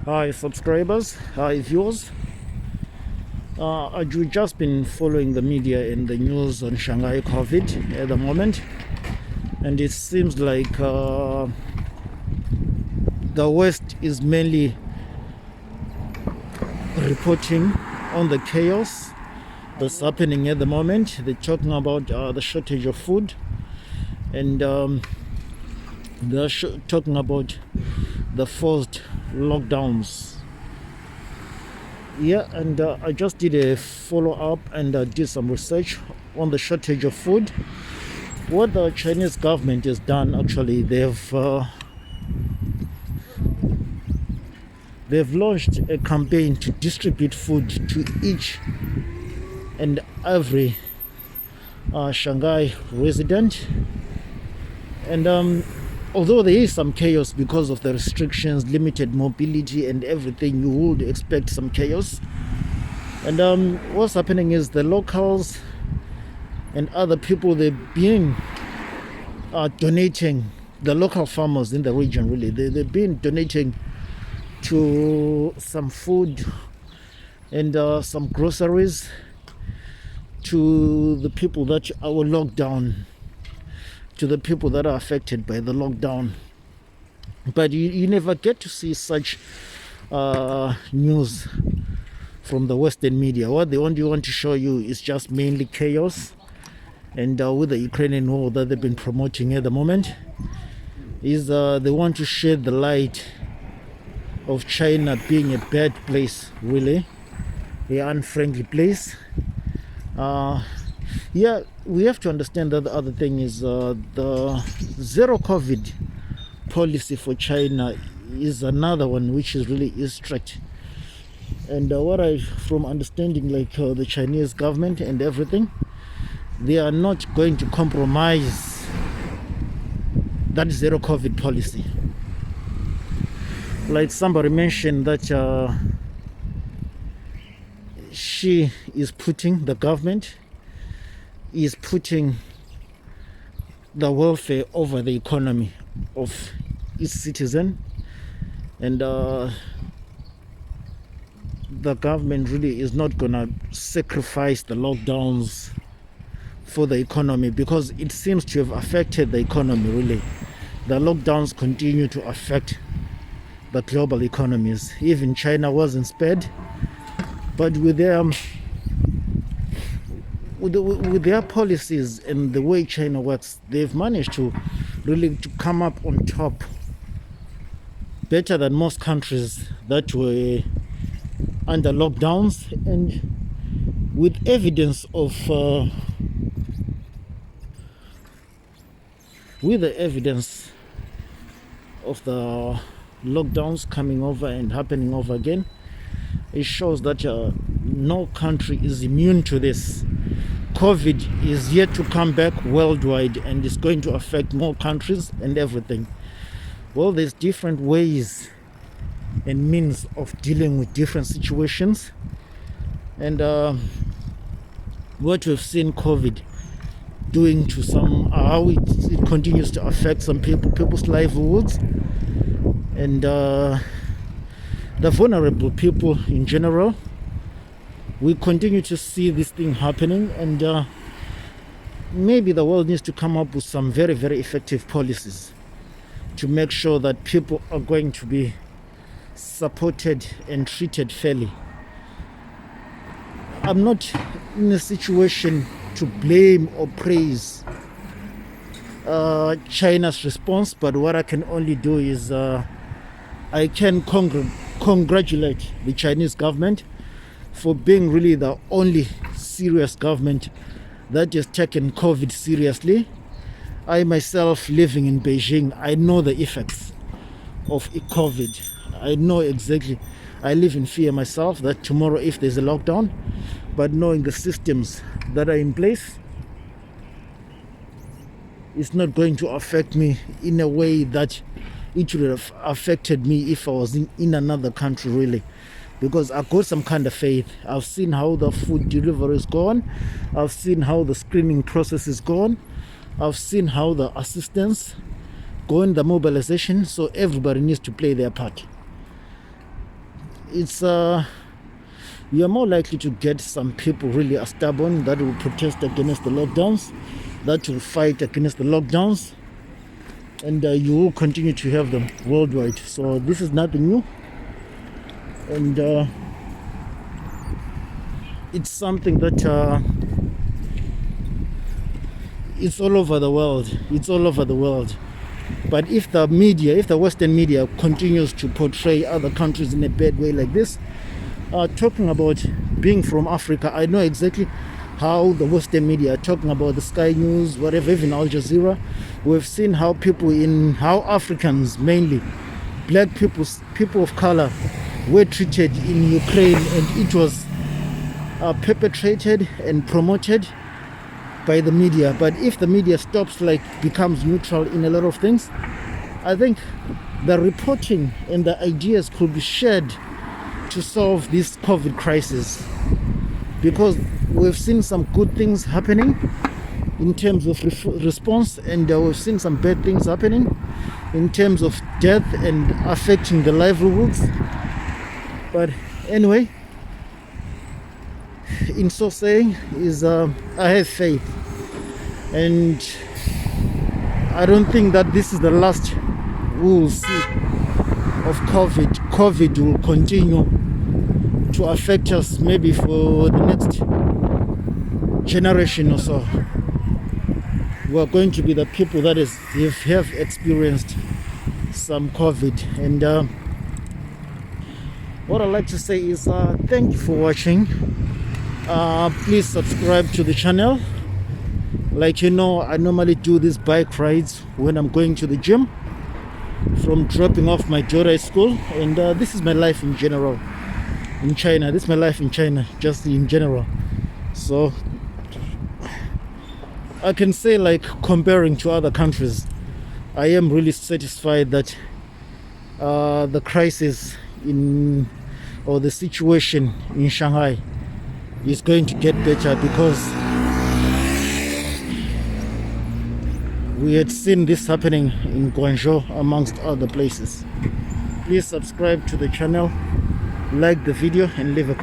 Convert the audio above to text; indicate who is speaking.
Speaker 1: Hi subscribers, hi viewers. I've just been following the media and the news on Shanghai COVID at the moment, and it seems like the West is mainly reporting on the chaos that's happening at the moment. They're talking about the shortage of food, and they're talking about the forced lockdowns. Yeah, and I just did a follow up and did some research on the shortage of food. What the Chinese government has done, actually, they've launched a campaign to distribute food to each and every Shanghai resident. And although there is some chaos because of the restrictions, limited mobility, and everything, you would expect some chaos. And what's happening is the locals and other people, they've been donating, the local farmers in the region, really, they've been donating to some food and some groceries to the people that are locked down, to the people that are affected by the lockdown. But you never get to see such news from the Western media. What they only want to show you is just mainly chaos. And with the Ukrainian war that they've been promoting at the moment, is they want to shed the light of China being a bad place, really, an unfriendly place. Yeah, we have to understand that the other thing is the zero COVID policy for China is another one which is really strict. And what I, from understanding, like the Chinese government and everything, they are not going to compromise that zero COVID policy. Like somebody mentioned that the government is putting the welfare over the economy of its citizen, and the government really is not gonna sacrifice the lockdowns for the economy, because it seems to have affected the economy, really. The lockdowns continue to affect the global economies. Even China wasn't spared, but with their policies and the way China works, they've managed to really to come up on top better than most countries that were under lockdowns, and with evidence of the lockdowns coming over and happening over again, it shows that no country is immune to this. COVID is yet to come back worldwide, and it's going to affect more countries and everything. Well, there's different ways and means of dealing with different situations, and what we've seen COVID doing to some, how it continues to affect some people's livelihoods, and the vulnerable people in general. We continue to see this thing happening, and maybe the world needs to come up with some very, very effective policies to make sure that people are going to be supported and treated fairly. I'm not in a situation to blame or praise China's response, but what I can only do is I can congratulate the Chinese government for being really the only serious government that has taken COVID seriously. I myself, living in Beijing, I know the effects of COVID. I know exactly. I live in fear myself that tomorrow, if there's a lockdown, but knowing the systems that are in place, it's not going to affect me in a way that it would have affected me if I was in another country, really. Because I've got some kind of faith. I've seen how the food delivery is going. I've seen how the screening process is going. I've seen how the assistance going, the mobilization. So everybody needs to play their part. it's you're more likely to get some people really are stubborn that will protest against the lockdowns, that will fight against the lockdowns, and you will continue to have them worldwide. So this is nothing new, and it's something that it's all over the world. It's all over the world. But if the media, if the Western media continues to portray other countries in a bad way like this, talking about being from Africa, I know exactly how the Western media are talking about the Sky News, whatever, even Al Jazeera. We've seen how how Africans, mainly black people of color, were treated in Ukraine, and it was perpetrated and promoted by the media. But if the media stops, becomes neutral in a lot of things, I think the reporting and the ideas could be shared to solve this COVID crisis, because we've seen some good things happening in terms of response, and we've seen some bad things happening in terms of death and affecting the livelihoods. But anyway, in so saying, I have faith, and I don't think that this is the last we will see of COVID. COVID will continue to affect us maybe for the next generation or so. We are going to be the people that have experienced some COVID. And what I'd like to say is thank you for watching. Please subscribe to the channel. Like you know, I normally do these bike rides when I'm going to the gym from dropping off my daughter at school, and this is my life in general in China. This is my life in China, just in general. So I can say, comparing to other countries, I am really satisfied that the crisis or the situation in Shanghai is going to get better, because we had seen this happening in Guangzhou amongst other places. Please subscribe to the channel, like the video, and leave a comment.